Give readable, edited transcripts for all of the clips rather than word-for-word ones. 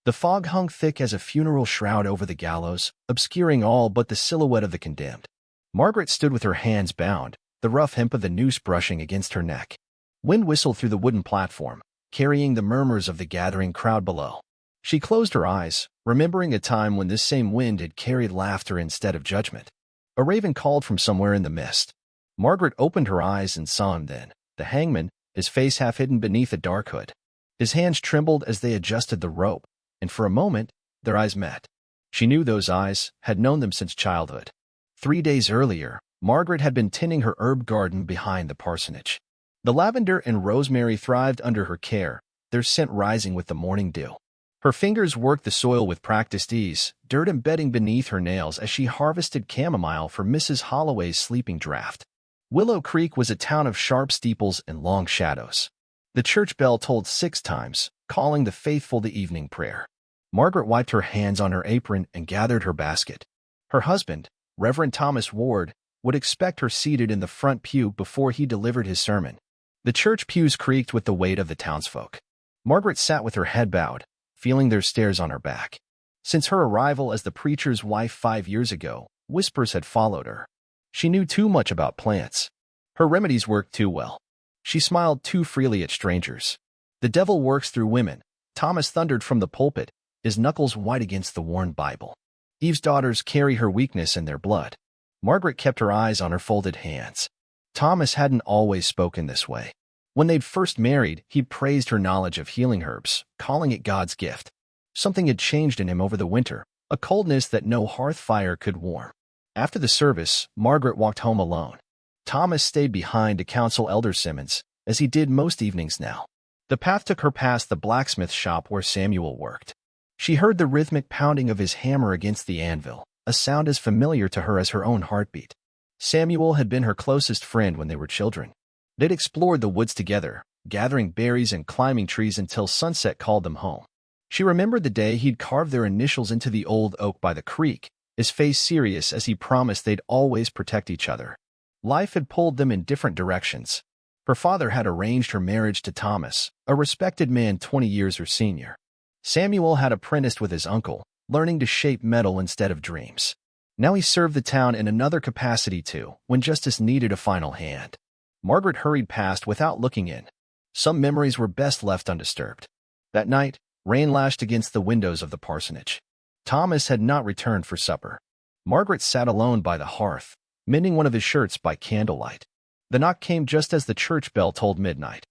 The fog hung thick as a funeral shroud over the gallows, obscuring all but the silhouette of the condemned. Margaret stood with her hands bound, the rough hemp of the noose brushing against her neck. Wind whistled through the wooden platform, carrying the murmurs of the gathering crowd below. She closed her eyes, remembering a time when this same wind had carried laughter instead of judgment. A raven called from somewhere in the mist. Margaret opened her eyes and saw him then, the hangman, his face half hidden beneath a dark hood. His hands trembled as they adjusted the rope, and for a moment, their eyes met. She knew those eyes, had known them since childhood. 3 days earlier, Margaret had been tending her herb garden behind the parsonage. The lavender and rosemary thrived under her care, their scent rising with the morning dew. Her fingers worked the soil with practiced ease, dirt embedding beneath her nails as she harvested chamomile for Mrs. Holloway's sleeping draught. Willow Creek was a town of sharp steeples and long shadows. The church bell tolled 6 times, calling the faithful to evening prayer. Margaret wiped her hands on her apron and gathered her basket. Her husband, Reverend Thomas Ward, would expect her seated in the front pew before he delivered his sermon. The church pews creaked with the weight of the townsfolk. Margaret sat with her head bowed, feeling their stares on her back. Since her arrival as the preacher's wife 5 years ago, whispers had followed her. She knew too much about plants. Her remedies worked too well. She smiled too freely at strangers. The devil works through women, Thomas thundered from the pulpit, his knuckles white against the worn Bible. Eve's daughters carry her weakness in their blood. Margaret kept her eyes on her folded hands. Thomas hadn't always spoken this way. When they'd first married, he praised her knowledge of healing herbs, calling it God's gift. Something had changed in him over the winter, a coldness that no hearth fire could warm. After the service, Margaret walked home alone. Thomas stayed behind to counsel Elder Simmons, as he did most evenings now. The path took her past the blacksmith shop where Samuel worked. She heard the rhythmic pounding of his hammer against the anvil, a sound as familiar to her as her own heartbeat. Samuel had been her closest friend when they were children. They'd explored the woods together, gathering berries and climbing trees until sunset called them home. She remembered the day he'd carved their initials into the old oak by the creek, his face serious as he promised they'd always protect each other. Life had pulled them in different directions. Her father had arranged her marriage to Thomas, a respected man 20 years her senior. Samuel had apprenticed with his uncle, learning to shape metal instead of dreams. Now he served the town in another capacity too, when justice needed a final hand. Margaret hurried past without looking in. Some memories were best left undisturbed. That night, rain lashed against the windows of the parsonage. Thomas had not returned for supper. Margaret sat alone by the hearth, mending one of his shirts by candlelight. The knock came just as the church bell tolled midnight.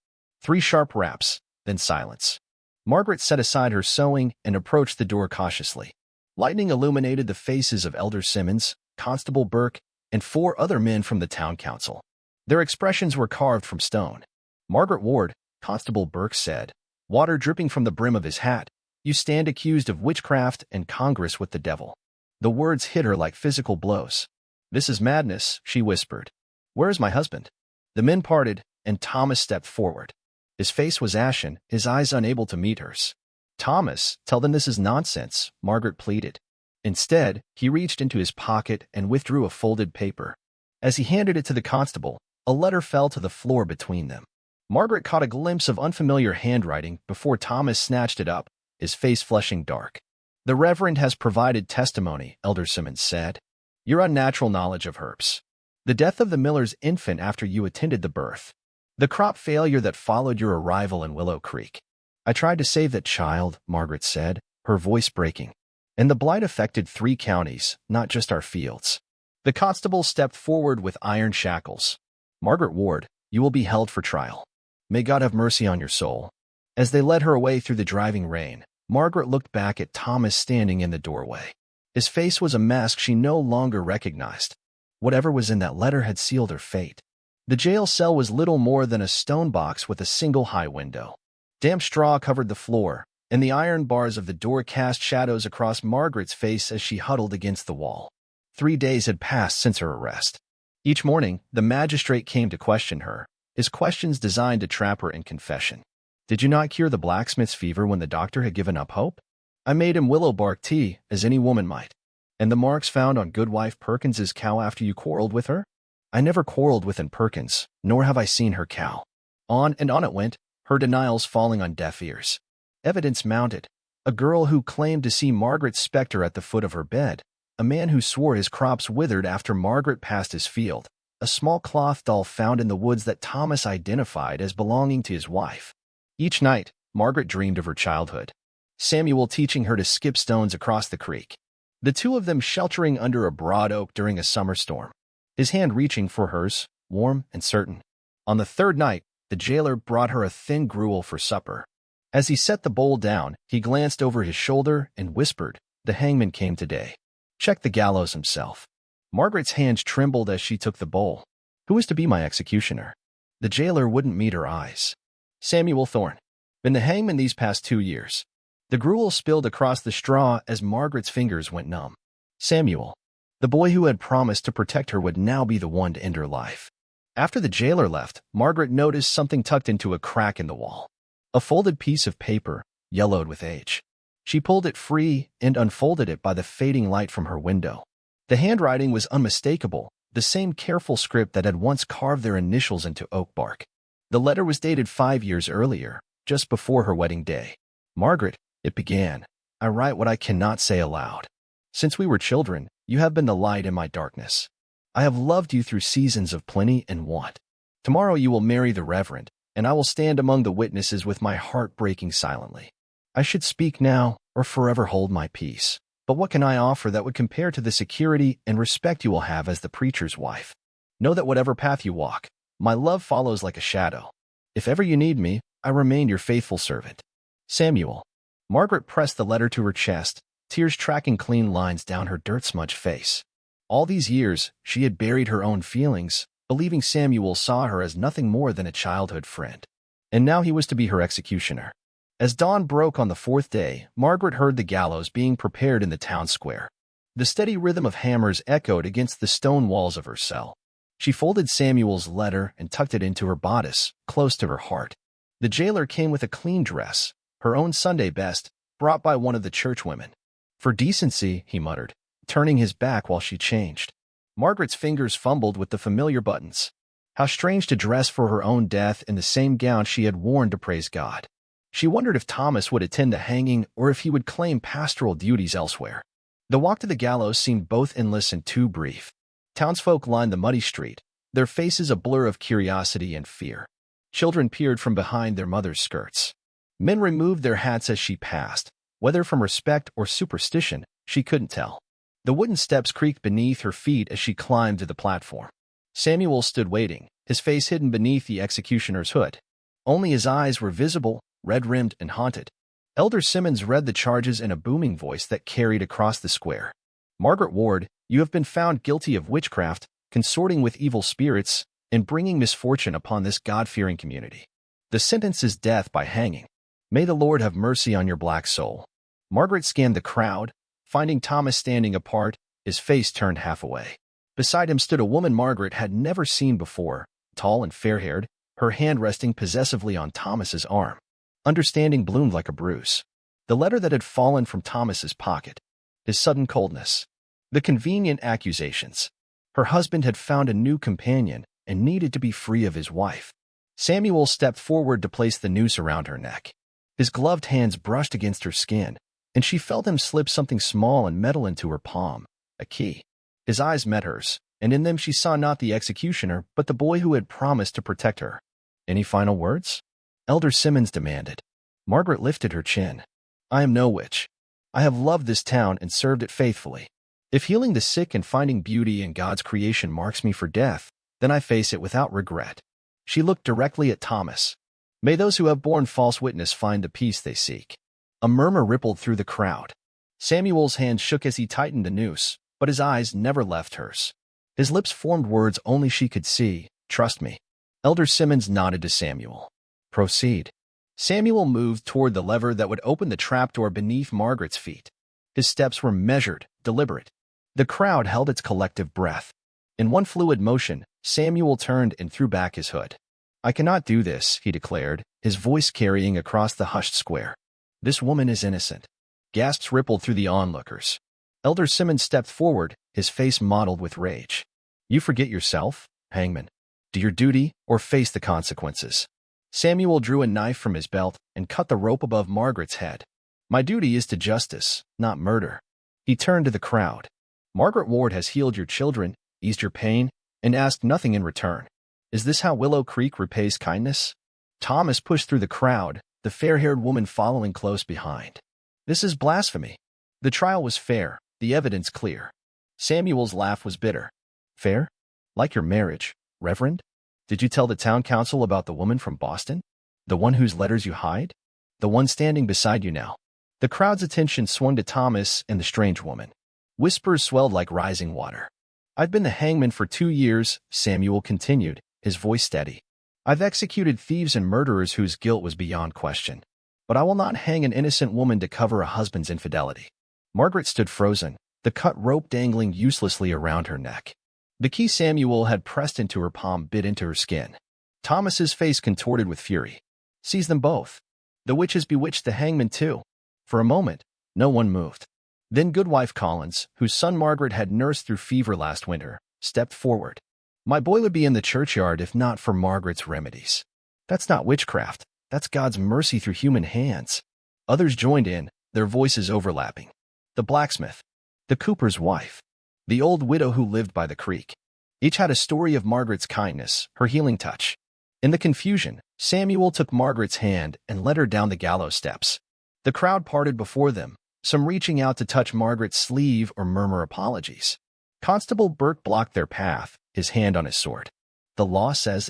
3 sharp raps, then silence. Margaret set aside her sewing and approached the door cautiously. Lightning illuminated the faces of Elder Simmons, Constable Burke, and 4 other men from the town council. Their expressions were carved from stone. Margaret Ward, Constable Burke said, water dripping from the brim of his hat, "You stand accused of witchcraft and Congress with the devil." The words hit her like physical blows. "This is madness," she whispered. "Where is my husband?" The men parted, and Thomas stepped forward. His face was ashen, his eyes unable to meet hers. "Thomas, tell them this is nonsense," Margaret pleaded. Instead, he reached into his pocket and withdrew a folded paper. As he handed it to the constable, a letter fell to the floor between them. Margaret caught a glimpse of unfamiliar handwriting before Thomas snatched it up, his face flushing dark. "The Reverend has provided testimony," Elder Simmons said. "Your unnatural knowledge of herbs. The death of the miller's infant after you attended the birth. The crop failure that followed your arrival in Willow Creek. I tried to save that child," Margaret said, her voice breaking. "And the blight affected 3 counties, not just our fields." The constable stepped forward with iron shackles. "Margaret Ward, you will be held for trial. May God have mercy on your soul." As they led her away through the driving rain, Margaret looked back at Thomas standing in the doorway. His face was a mask she no longer recognized. Whatever was in that letter had sealed her fate. The jail cell was little more than a stone box with a single high window. Damp straw covered the floor, and the iron bars of the door cast shadows across Margaret's face as she huddled against the wall. 3 days had passed since her arrest. Each morning, the magistrate came to question her, his questions designed to trap her in confession. "Did you not cure the blacksmith's fever when the doctor had given up hope?" "I made him willow bark tea, as any woman might." "And the marks found on Goodwife Perkins's cow after you quarreled with her?" "I never quarreled with Ann Perkins, nor have I seen her cow." On and on it went, her denials falling on deaf ears. Evidence mounted. A girl who claimed to see Margaret's specter at the foot of her bed, a man who swore his crops withered after Margaret passed his field, a small cloth doll found in the woods that Thomas identified as belonging to his wife. Each night, Margaret dreamed of her childhood. Samuel teaching her to skip stones across the creek. The two of them sheltering under a broad oak during a summer storm. His hand reaching for hers, warm and certain. On the third night, the jailer brought her a thin gruel for supper. As he set the bowl down, he glanced over his shoulder and whispered, "The hangman came today. Check the gallows himself." Margaret's hands trembled as she took the bowl. Who is to be my executioner? The jailer wouldn't meet her eyes. Samuel Thorne. Been the hangman these past 2 years. The gruel spilled across the straw as Margaret's fingers went numb. Samuel. The boy who had promised to protect her would now be the one to end her life. After the jailer left, Margaret noticed something tucked into a crack in the wall. A folded piece of paper, yellowed with age. She pulled it free and unfolded it by the fading light from her window. The handwriting was unmistakable, the same careful script that had once carved their initials into oak bark. The letter was dated 5 years earlier, just before her wedding day. "Margaret," it began, "I write what I cannot say aloud. Since we were children, you have been the light in my darkness. I have loved you through seasons of plenty and want. Tomorrow you will marry the Reverend, and I will stand among the witnesses with my heart breaking silently. I should speak now or forever hold my peace. But what can I offer that would compare to the security and respect you will have as the preacher's wife? Know that whatever path you walk, my love follows like a shadow. If ever you need me, I remain your faithful servant. Samuel." Margaret pressed the letter to her chest, tears tracking clean lines down her dirt-smudged face. All these years, she had buried her own feelings, believing Samuel saw her as nothing more than a childhood friend. And now he was to be her executioner. As dawn broke on the fourth day, Margaret heard the gallows being prepared in the town square. The steady rhythm of hammers echoed against the stone walls of her cell. She folded Samuel's letter and tucked it into her bodice, close to her heart. The jailer came with a clean dress, her own Sunday best, brought by one of the churchwomen. "For decency," he muttered, turning his back while she changed. Margaret's fingers fumbled with the familiar buttons. How strange to dress for her own death in the same gown she had worn to praise God. She wondered if Thomas would attend the hanging or if he would claim pastoral duties elsewhere. The walk to the gallows seemed both endless and too brief. Townsfolk lined the muddy street, their faces a blur of curiosity and fear. Children peered from behind their mothers' skirts. Men removed their hats as she passed, whether from respect or superstition, she couldn't tell. The wooden steps creaked beneath her feet as she climbed to the platform. Samuel stood waiting, his face hidden beneath the executioner's hood. Only his eyes were visible, red-rimmed and haunted. Elder Simmons read the charges in a booming voice that carried across the square. "Margaret Ward, you have been found guilty of witchcraft, consorting with evil spirits, and bringing misfortune upon this God-fearing community. The sentence is death by hanging. May the Lord have mercy on your black soul." Margaret scanned the crowd, finding Thomas standing apart, his face turned half away. Beside him stood a woman Margaret had never seen before, tall and fair-haired, her hand resting possessively on Thomas's arm. Understanding bloomed like a bruise. The letter that had fallen from Thomas's pocket. His sudden coldness. The convenient accusations. Her husband had found a new companion and needed to be free of his wife. Samuel stepped forward to place the noose around her neck. His gloved hands brushed against her skin, and she felt him slip something small and metal into her palm, a key. His eyes met hers, and in them she saw not the executioner, but the boy who had promised to protect her. "Any final words?" Elder Simmons demanded. Margaret lifted her chin. "I am no witch. I have loved this town and served it faithfully. If healing the sick and finding beauty in God's creation marks me for death, then I face it without regret." She looked directly at Thomas. "May those who have borne false witness find the peace they seek." A murmur rippled through the crowd. Samuel's hand shook as he tightened the noose, but his eyes never left hers. His lips formed words only she could see, "Trust me." Elder Simmons nodded to Samuel. "Proceed." Samuel moved toward the lever that would open the trapdoor beneath Margaret's feet. His steps were measured, deliberate. The crowd held its collective breath. In one fluid motion, Samuel turned and threw back his hood. "I cannot do this," he declared, his voice carrying across the hushed square. "This woman is innocent." Gasps rippled through the onlookers. Elder Simmons stepped forward, his face mottled with rage. "You forget yourself, Hangman. Do your duty or face the consequences." Samuel drew a knife from his belt and cut the rope above Margaret's head. My duty is to justice, not murder. He turned to the crowd. Margaret Ward has healed your children, eased your pain, and asked nothing in return. Is this how Willow Creek repays kindness? Thomas pushed through the crowd, the fair-haired woman following close behind. This is blasphemy. The trial was fair, the evidence clear. Samuel's laugh was bitter. Fair? Like your marriage, Reverend? Did you tell the town council about the woman from Boston? The one whose letters you hide? The one standing beside you now? The crowd's attention swung to Thomas and the strange woman. Whispers swelled like rising water. I've been the hangman for 2 years, Samuel continued, his voice steady. I've executed thieves and murderers whose guilt was beyond question. But I will not hang an innocent woman to cover a husband's infidelity. Margaret stood frozen, the cut rope dangling uselessly around her neck. The key Samuel had pressed into her palm bit into her skin. Thomas's face contorted with fury. Seize them both. The witch has bewitched the hangman too. For a moment, no one moved. Then Goodwife Collins, whose son Margaret had nursed through fever last winter, stepped forward. My boy would be in the churchyard if not for Margaret's remedies. That's not witchcraft. That's God's mercy through human hands. Others joined in, their voices overlapping. The blacksmith, the cooper's wife, the old widow who lived by the creek. Each had a story of Margaret's kindness, her healing touch. In the confusion, Samuel took Margaret's hand and led her down the gallows steps. The crowd parted before them, some reaching out to touch Margaret's sleeve or murmur apologies. Constable Burke blocked their path, his hand on his sword. The law says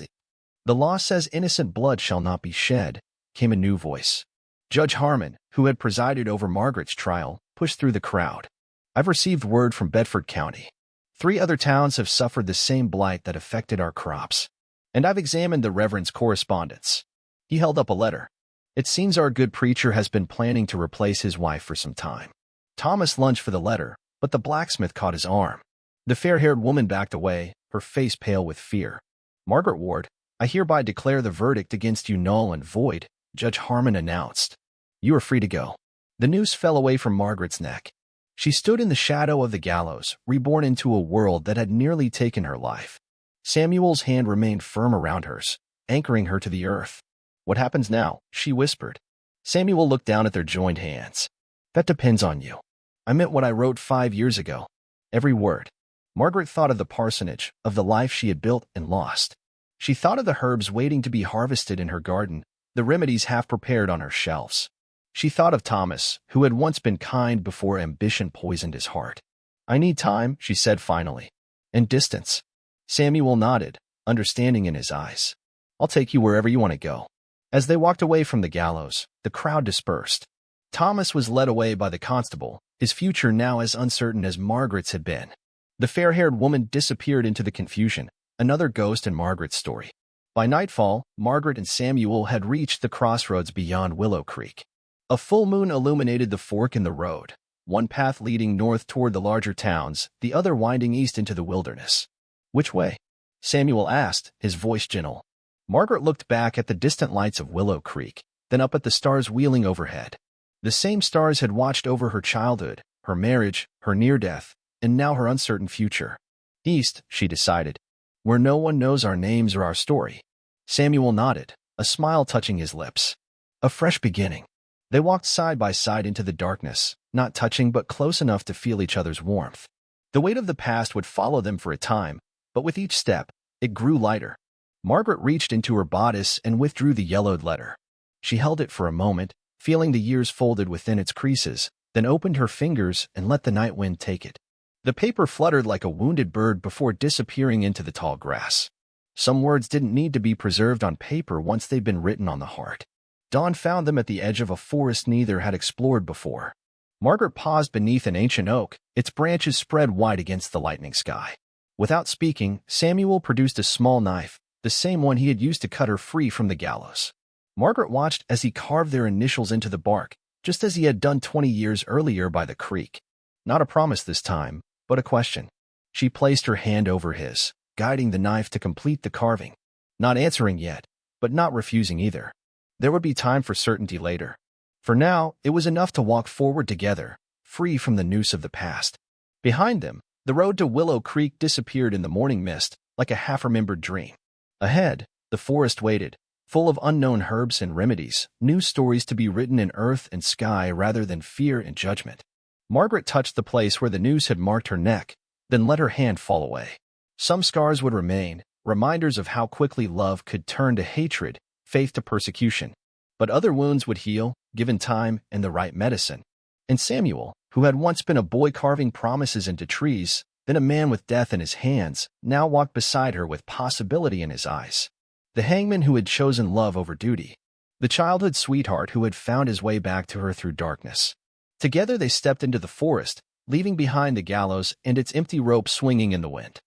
innocent blood shall not be shed, came a new voice. Judge Harmon, who had presided over Margaret's trial, pushed through the crowd. I've received word from Bedford County. 3 other towns have suffered the same blight that affected our crops. And I've examined the Reverend's correspondence. He held up a letter. It seems our good preacher has been planning to replace his wife for some time. Thomas lunged for the letter, but the blacksmith caught his arm. The fair-haired woman backed away, her face pale with fear. Margaret Ward, I hereby declare the verdict against you null and void, Judge Harmon announced. You are free to go. The noose fell away from Margaret's neck. She stood in the shadow of the gallows, reborn into a world that had nearly taken her life. Samuel's hand remained firm around hers, anchoring her to the earth. What happens now? She whispered. Samuel looked down at their joined hands. That depends on you. I meant what I wrote 5 years ago. Every word. Margaret thought of the parsonage, of the life she had built and lost. She thought of the herbs waiting to be harvested in her garden, the remedies half prepared on her shelves. She thought of Thomas, who had once been kind before ambition poisoned his heart. I need time, she said finally. And distance. Samuel nodded, understanding in his eyes. I'll take you wherever you want to go. As they walked away from the gallows, the crowd dispersed. Thomas was led away by the constable, his future now as uncertain as Margaret's had been. The fair-haired woman disappeared into the confusion, another ghost in Margaret's story. By nightfall, Margaret and Samuel had reached the crossroads beyond Willow Creek. A full moon illuminated the fork in the road, one path leading north toward the larger towns, the other winding east into the wilderness. Which way? Samuel asked, his voice gentle. Margaret looked back at the distant lights of Willow Creek, then up at the stars wheeling overhead. The same stars had watched over her childhood, her marriage, her near death, and now her uncertain future. East, she decided, where no one knows our names or our story. Samuel nodded, a smile touching his lips. A fresh beginning. They walked side by side into the darkness, not touching but close enough to feel each other's warmth. The weight of the past would follow them for a time, but with each step, it grew lighter. Margaret reached into her bodice and withdrew the yellowed letter. She held it for a moment, feeling the years folded within its creases, then opened her fingers and let the night wind take it. The paper fluttered like a wounded bird before disappearing into the tall grass. Some words didn't need to be preserved on paper once they'd been written on the heart. Dawn found them at the edge of a forest neither had explored before. Margaret paused beneath an ancient oak, its branches spread wide against the lightning sky. Without speaking, Samuel produced a small knife, the same one he had used to cut her free from the gallows. Margaret watched as he carved their initials into the bark, just as he had done 20 years earlier by the creek. Not a promise this time, but a question. She placed her hand over his, guiding the knife to complete the carving. Not answering yet, but not refusing either. There would be time for certainty later. For now, it was enough to walk forward together, free from the noose of the past. Behind them, the road to Willow Creek disappeared in the morning mist, like a half-remembered dream. Ahead, the forest waited, full of unknown herbs and remedies, new stories to be written in earth and sky rather than fear and judgment. Margaret touched the place where the noose had marked her neck, then let her hand fall away. Some scars would remain, reminders of how quickly love could turn to hatred, faith to persecution. But other wounds would heal, given time and the right medicine. And Samuel, who had once been a boy carving promises into trees, then a man with death in his hands, now walked beside her with possibility in his eyes. The hangman who had chosen love over duty. The childhood sweetheart who had found his way back to her through darkness. Together they stepped into the forest, leaving behind the gallows and its empty rope swinging in the wind.